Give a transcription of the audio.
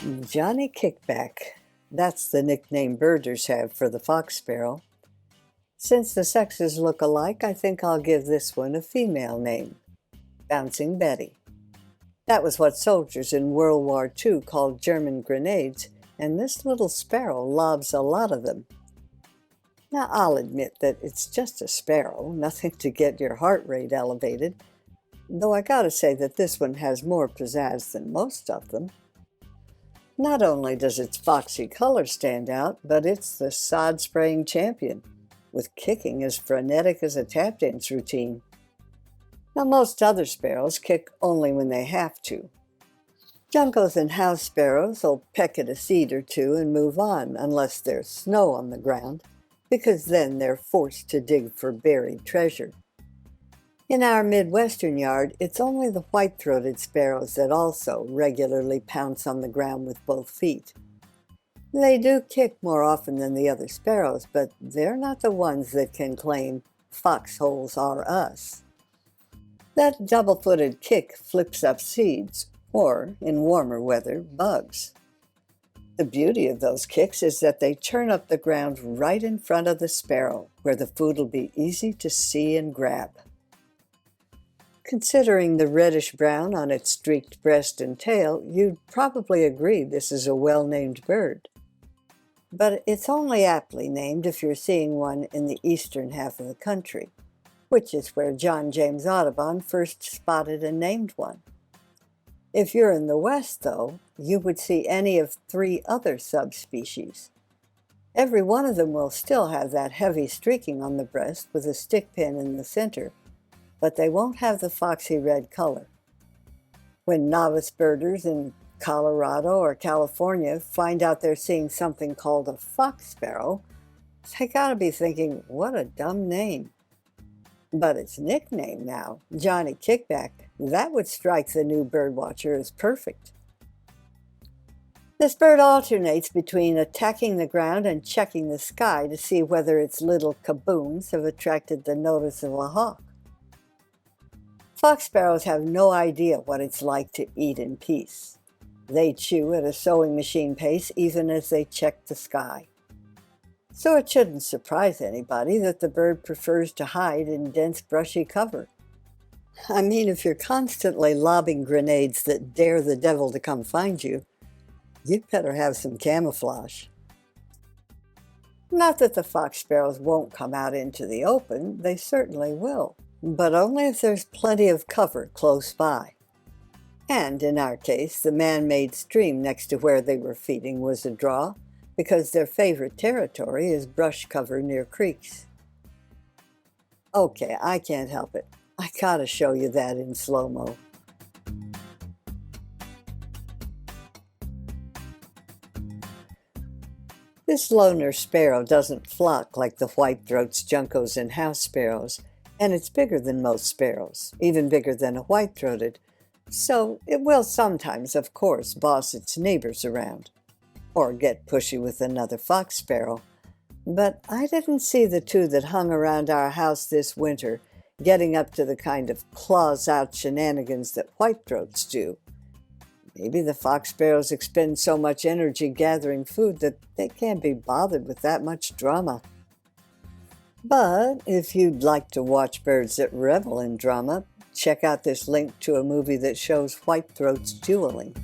Johnny Kickback. That's the nickname birders have for the fox sparrow. Since the sexes look alike, I think I'll give this one a female name, Bouncing Betty. That was what soldiers in World War II called German grenades, and this little sparrow lobs a lot of them. Now, I'll admit that it's just a sparrow, nothing to get your heart rate elevated, though I gotta say that this one has more pizzazz than most of them. Not only does its foxy color stand out, but it's the sod-spraying champion, with kicking as frenetic as a tap dance routine. Now, most other sparrows kick only when they have to. Juncos and house sparrows will peck at a seed or two and move on unless there's snow on the ground, because then they're forced to dig for buried treasure. In our Midwestern yard, it's only the white-throated sparrows that also regularly pounce on the ground with both feet. They do kick more often than the other sparrows, but they're not the ones that can claim Foxholes R Us. That double-footed kick flips up seeds, or, in warmer weather, bugs. The beauty of those kicks is that they churn up the ground right in front of the sparrow, where the food will be easy to see and grab. Considering the reddish-brown on its streaked breast and tail, you'd probably agree this is a well-named bird. But it's only aptly named if you're seeing one in the eastern half of the country, which is where John James Audubon first spotted and named one. If you're in the west, though, you would see any of 3 other subspecies. Every one of them will still have that heavy streaking on the breast with a stick pin in the center, but they won't have the foxy red color. When novice birders in Colorado or California find out they're seeing something called a fox sparrow, they gotta be thinking, what a dumb name. But its nickname now, Johnny Kickback, that would strike the new birdwatcher as perfect. This bird alternates between attacking the ground and checking the sky to see whether its little kaboons have attracted the notice of a hawk. Fox sparrows have no idea what it's like to eat in peace. They chew at a sewing machine pace even as they check the sky. So it shouldn't surprise anybody that the bird prefers to hide in dense brushy cover. I mean, if you're constantly lobbing grenades that dare the devil to come find you, you'd better have some camouflage. Not that the fox sparrows won't come out into the open, they certainly will, but only if there's plenty of cover close by. And in our case, the man-made stream next to where they were feeding was a draw, because their favorite territory is brush cover near creeks. Okay, I can't help it. I gotta show you that in slow-mo. This loner sparrow doesn't flock like the white-throats, juncos, and house sparrows, and it's bigger than most sparrows, even bigger than a white-throated, so it will sometimes, of course, boss its neighbors around, or get pushy with another fox sparrow. But I didn't see the 2 that hung around our house this winter getting up to the kind of claws-out shenanigans that white-throats do. Maybe the fox sparrows expend so much energy gathering food that they can't be bothered with that much drama. But if you'd like to watch birds that revel in drama, check out this link to a movie that shows white-throats dueling.